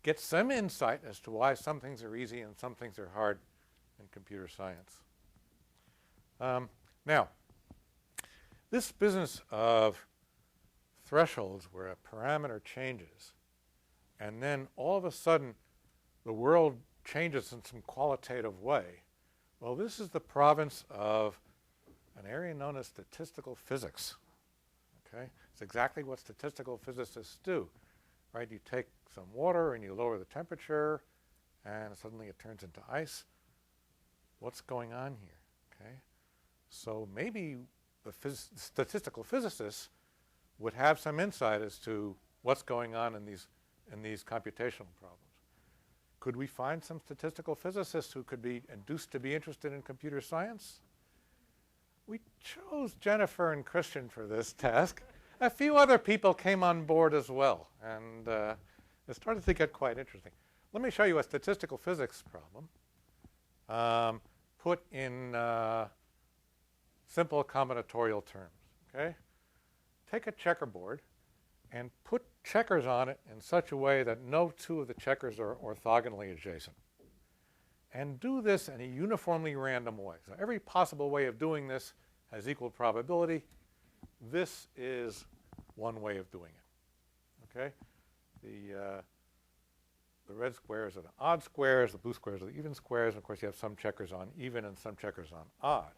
get some insight as to why some things are easy and some things are hard in computer science. Now, this business of thresholds where a parameter changes and then all of a sudden the world changes in some qualitative way, well, this is the province of an area known as statistical physics. Okay? It's exactly what statistical physicists do, right? You take some water and you lower the temperature and suddenly it turns into ice. What's going on here? Okay? So maybe the statistical physicists would have some insight as to what's going on in these computational problems. Could we find some statistical physicists who could be induced to be interested in computer science? We chose Jennifer and Christian for this task. A few other people came on board as well, and it started to get quite interesting. Let me show you a statistical physics problem put in simple combinatorial terms. Okay? Take a checkerboard and put checkers on it in such a way that no 2 of the checkers are orthogonally adjacent. And do this in a uniformly random way. So every possible way of doing this has equal probability. This is one way of doing it. Okay? The red squares are the odd squares, the blue squares are the even squares, and of course you have some checkers on even and some checkers on odd.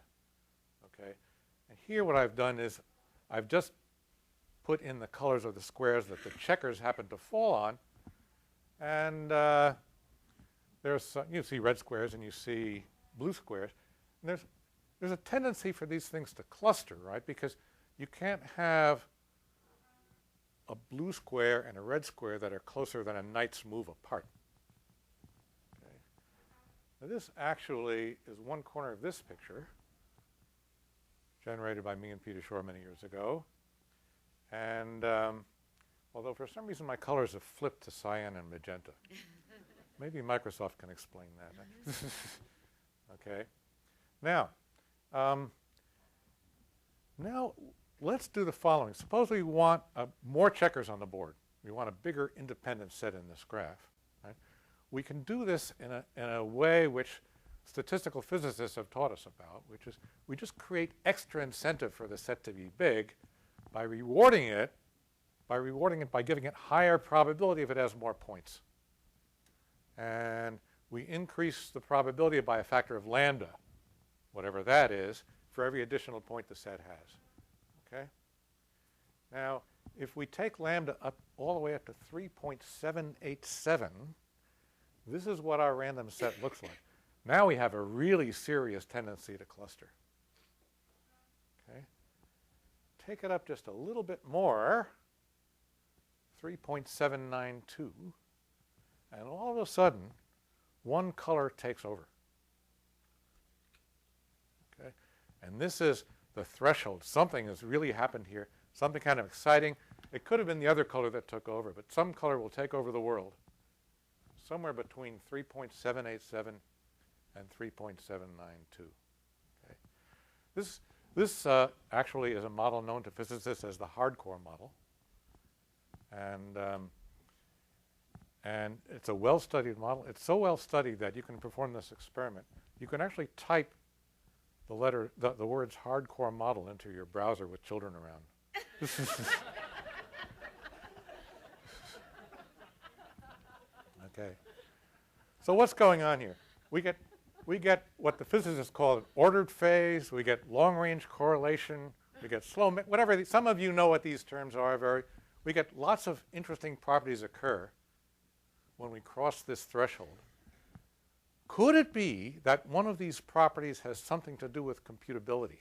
Okay? And here what I've done is I've just put in the colors of the squares that the checkers happen to fall on, and you see red squares and you see blue squares. And there's a tendency for these things to cluster, right? Because you can't have a blue square and a red square that are closer than a night's move apart. Okay. Now this actually is one corner of this picture, generated by me and Peter Shore many years ago. And although for some reason my colors have flipped to cyan and magenta. Maybe Microsoft can explain that. Okay. Now let's do the following. Suppose we want more checkers on the board. We want a bigger independent set in this graph. Right? We can do this in a way which statistical physicists have taught us about, which is we just create extra incentive for the set to be big by rewarding it by giving it higher probability if it has more points. And we increase the probability by a factor of lambda, whatever that is, for every additional point the set has. Okay? Now, if we take lambda up all the way up to 3.787, this is what our random set looks like. Now we have a really serious tendency to cluster. Okay. Take it up just a little bit more, 3.792, and all of a sudden, one color takes over. Okay. And this is the threshold. Something has really happened here, something kind of exciting. It could have been the other color that took over, but some color will take over the world. Somewhere between 3.787 and 3.792. Okay. This actually is a model known to physicists as the hardcore model. And it's a well-studied model. It's so well-studied that you can perform this experiment. You can actually type the words hardcore model into your browser with children around. Okay. So what's going on here? We get what the physicists call an ordered phase. We get long-range correlation. We get slow, whatever. Some of you know what these terms are. We get lots of interesting properties occur when we cross this threshold. Could it be that one of these properties has something to do with computability?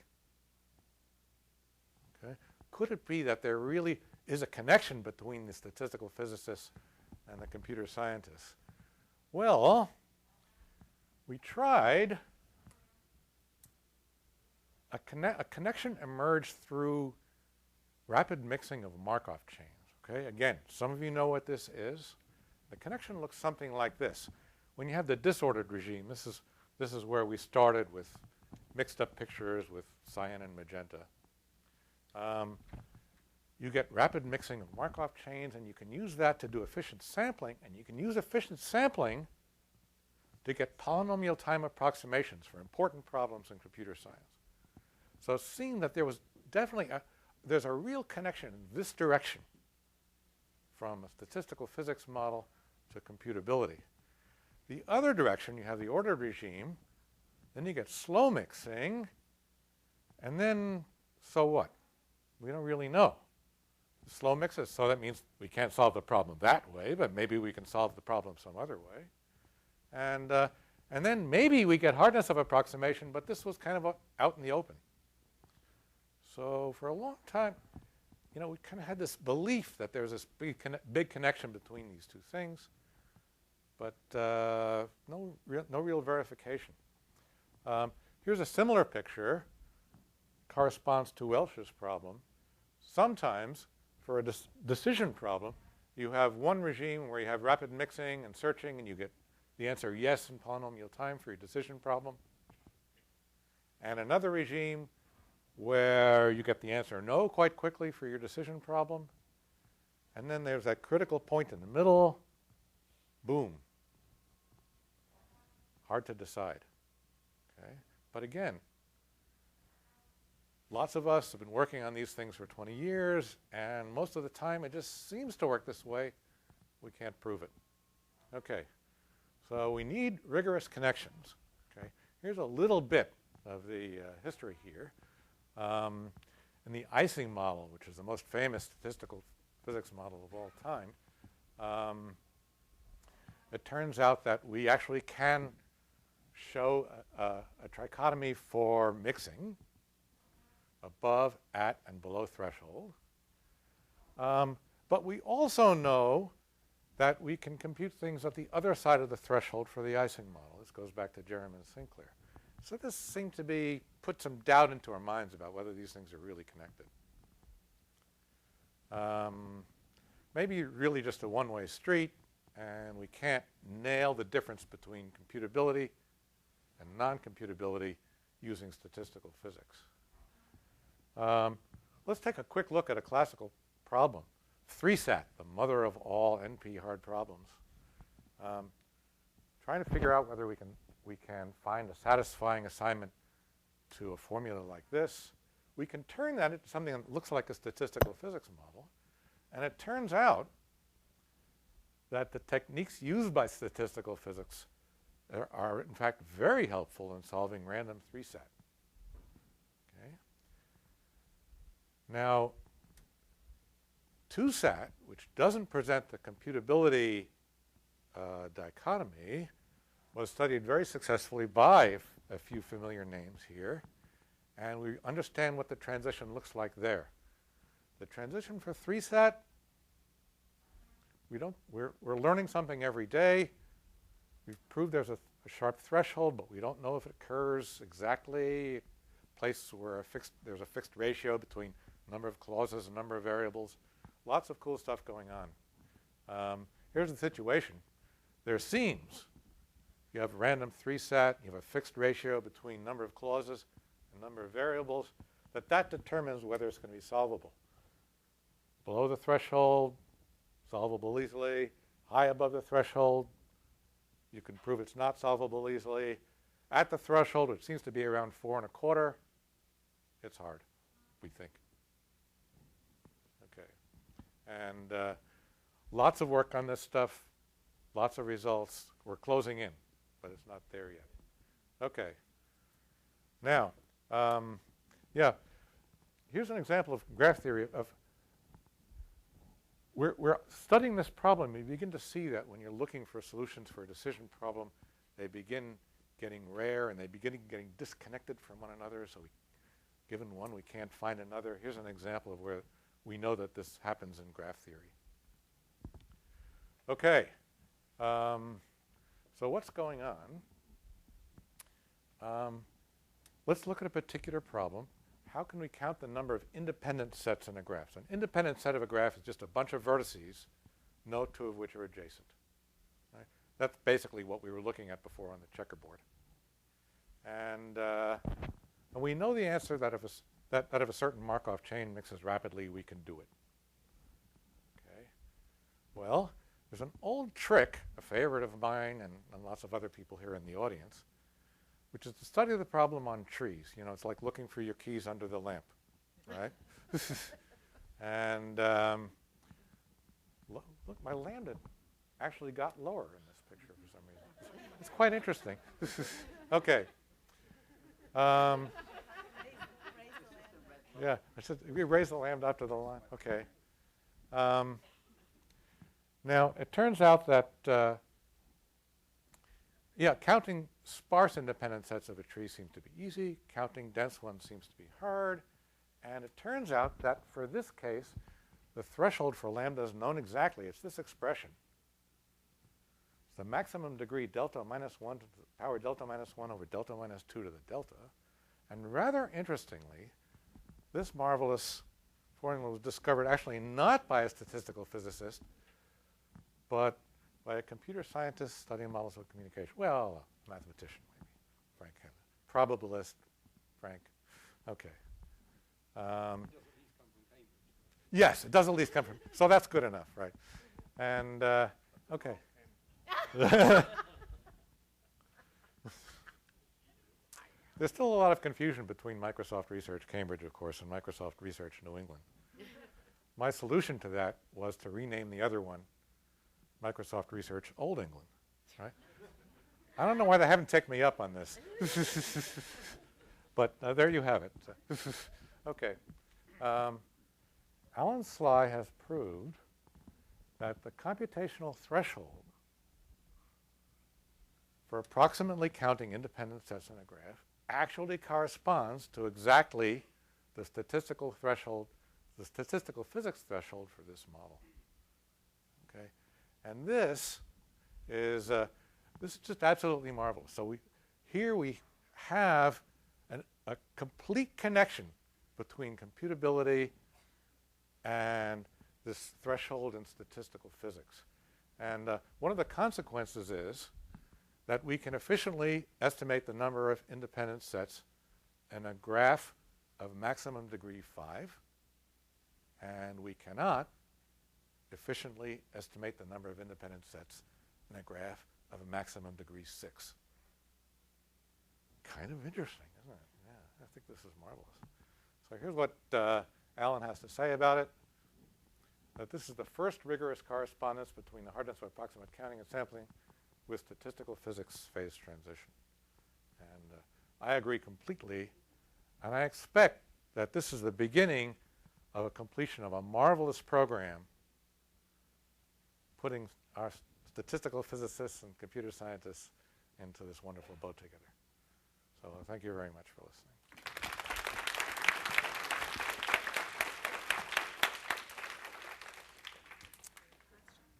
Okay. Could it be that there really is a connection between the statistical physicists and the computer scientists? Well, we tried. A connection emerged through rapid mixing of Markov chains. Okay, again, some of you know what this is. The connection looks something like this. When you have the disordered regime, this is where we started with mixed up pictures with cyan and magenta. You get rapid mixing of Markov chains, and you can use that to do efficient sampling, and you can use efficient sampling to get polynomial time approximations for important problems in computer science. So it seemed that there was definitely there's a real connection in this direction from a statistical physics model to computability. The other direction, you have the ordered regime, then you get slow mixing, and then so what? We don't really know. The slow mixes, so that means we can't solve the problem that way, but maybe we can solve the problem some other way. And then maybe we get hardness of approximation, but this was kind of out in the open. So for a long time, we kind of had this belief that there's this big connection between these two things, but no real verification. Here's a similar picture, corresponds to Welch's problem. Sometimes, for a decision problem, you have one regime where you have rapid mixing and searching, and you get the answer yes in polynomial time for your decision problem, and another regime where you get the answer no quite quickly for your decision problem, and then there's that critical point in the middle, boom. Hard to decide. Okay? But again, lots of us have been working on these things for 20 years, and most of the time it just seems to work this way. We can't prove it. Okay, so we need rigorous connections. Okay, here's a little bit of the history here. In the Ising model, which is the most famous statistical physics model of all time, it turns out that we actually can show a trichotomy for mixing above, at, and below threshold. But we also know that we can compute things at the other side of the threshold for the Ising model. This goes back to Jeremy and Sinclair. So this seemed to put some doubt into our minds about whether these things are really connected. Maybe really just a one-way street, and we can't nail the difference between computability and non-computability using statistical physics. Let's take a quick look at a classical problem. 3-SAT, the mother of all NP hard problems. Trying to figure out whether we can find a satisfying assignment to a formula like this. We can turn that into something that looks like a statistical physics model. And it turns out that the techniques used by statistical physics are in fact very helpful in solving random 3-SAT. Okay. Now, 2-sat, which doesn't present the computability dichotomy, was studied very successfully by a few familiar names here. And we understand what the transition looks like there. The transition for 3-sat, we're learning something every day. We've proved there's a sharp threshold, but we don't know if it occurs exactly. Place where there's a fixed ratio between number of clauses and number of variables. Lots of cool stuff going on. Here's the situation. There's seams. You have random 3-sat. You have a fixed ratio between number of clauses and number of variables. That determines whether it's going to be solvable. Below the threshold, solvable easily. High above the threshold, you can prove it's not solvable easily. At the threshold, which seems to be around 4 1/4, it's hard, we think. Okay. And lots of work on this stuff, lots of results. We're closing in, but it's not there yet. Okay. Now, yeah, here's an example of graph theory of we're studying this problem. We begin to see that when you're looking for solutions for a decision problem, they begin getting rare and they begin getting disconnected from one another. So given one, we can't find another. Here's an example of where we know that this happens in graph theory. Okay. So what's going on? Let's look at a particular problem. How can we count the number of independent sets in a graph? So an independent set of a graph is just a bunch of vertices, no two of which are adjacent. Right? That's basically what we were looking at before on the checkerboard. And we know the answer that if a certain Markov chain mixes rapidly, we can do it. Okay. Well, there's an old trick, a favorite of mine and lots of other people here in the audience, which is to study the problem on trees. You know, it's like looking for your keys under the lamp, right? And look, my lambda actually got lower in this picture for some reason. It's quite interesting. Okay. Yeah, I said we raise the lambda up to the line. Okay. Now, it turns out that yeah, counting sparse independent sets of a tree seems to be easy. Counting dense ones seems to be hard. And it turns out that for this case, the threshold for lambda is known exactly. It's this expression. It's the maximum degree delta minus 1 to the power delta minus 1 over delta minus 2 to the delta. And rather interestingly, this marvelous formula was discovered actually not by a statistical physicist, but by a computer scientist studying models of communication. Well, a mathematician, maybe. Frank Hammond. Probabilist, Frank. Okay. Yes, it does at least come from. So that's good enough, right? And okay. There's still a lot of confusion between Microsoft Research Cambridge, of course, and Microsoft Research New England. My solution to that was to rename the other one Microsoft Research Old England, right? I don't know why they haven't taken me up on this. But there you have it. Okay. Alan Sly has proved that the computational threshold for approximately counting independent sets in a graph actually corresponds to exactly the statistical threshold, the statistical physics threshold for this model. Okay. And this is just absolutely marvelous. So here we have a complete connection between computability and this threshold in statistical physics. And one of the consequences is that we can efficiently estimate the number of independent sets in a graph of maximum degree 5, and we cannot efficiently estimate the number of independent sets in a graph of a maximum degree 6. Kind of interesting, isn't it? Yeah, I think this is marvelous. So here's what Alan has to say about it. That this is the first rigorous correspondence between the hardness of approximate counting and sampling with statistical physics phase transition. And I agree completely. And I expect that this is the beginning of a completion of a marvelous program putting our statistical physicists and computer scientists into this wonderful boat together. So thank you very much for listening.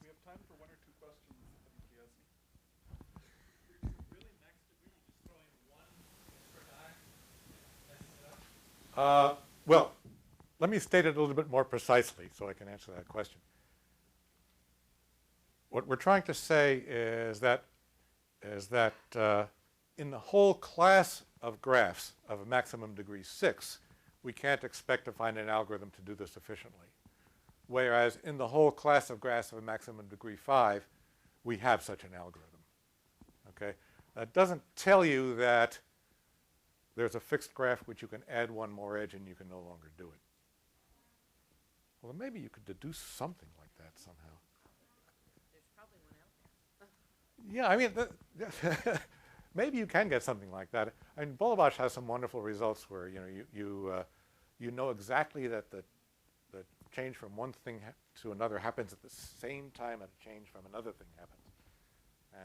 We have time for one or two questions. Really, max degree, you just throw in one extra die, messes it up? Well, let me state it a little bit more precisely so I can answer that question. What we're trying to say is that in the whole class of graphs of maximum degree 6, we can't expect to find an algorithm to do this efficiently. Whereas in the whole class of graphs of maximum degree 5, we have such an algorithm. Okay? That doesn't tell you that there's a fixed graph which you can add one more edge and you can no longer do it. Well, then maybe you could deduce something like that somehow. There's probably one out there. Yeah, I mean, maybe you can get something like that. I mean, Bolobash has some wonderful results where you know exactly that the change from one thing to another happens at the same time that a change from another thing happens.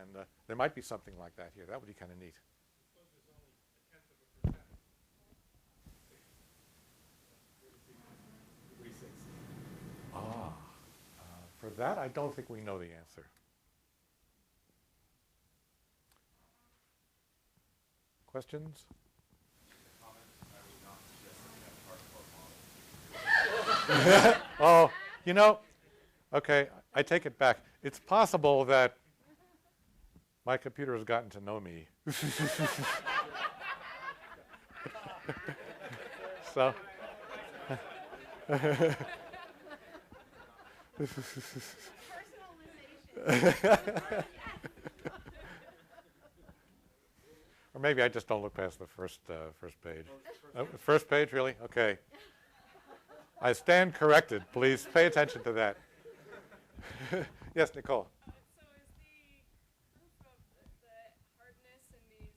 And there might be something like that here. That would be kind of neat. Suppose there's only 0.1%. Degree 6. For that, I don't think we know the answer. Questions? Oh, you know, okay, I take it back. It's possible that my computer has gotten to know me. So. Or maybe I just don't look past the first page. First page, really? Okay. I stand corrected. Please pay attention to that. Yes, Nicole. So is the proof of the hardness in these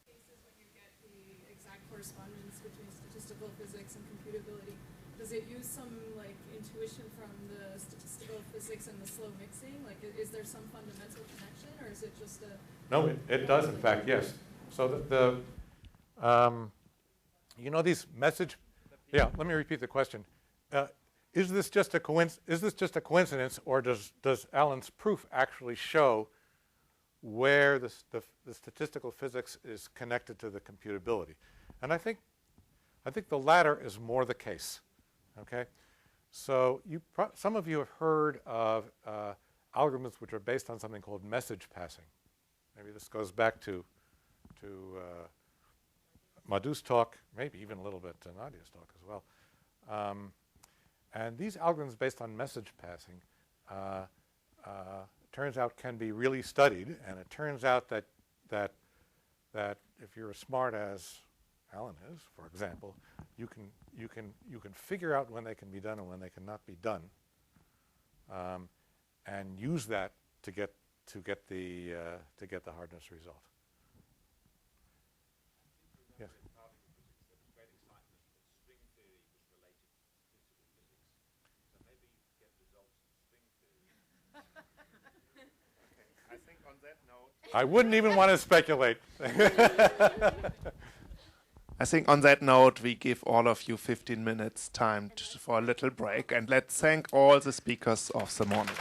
cases when you get the exact correspondence between statistical physics and computability, does it use some like intuition from the statistical physics and the slow mixing? Like, is there some fundamental connection, or is it just a? No, it does, in fact, yes. So you know these message. Yeah, let me repeat the question. Is this just a coincidence, or does Allen's proof actually show where the statistical physics is connected to the computability? And I think the latter is more the case. Okay, so some of you have heard of algorithms which are based on something called message passing. Maybe this goes back to Madhu's talk, maybe even a little bit to Nadia's talk as well. And these algorithms based on message passing turns out can be really studied, and it turns out that if you're as smart as Allen is, for example, you can figure out when they can be done and when they cannot be done, and use that to get the hardness result. Yes. I think on that note, I wouldn't even want to speculate. I think on that note, we give all of you 15 minutes time for a little break, and let's thank all the speakers of the morning.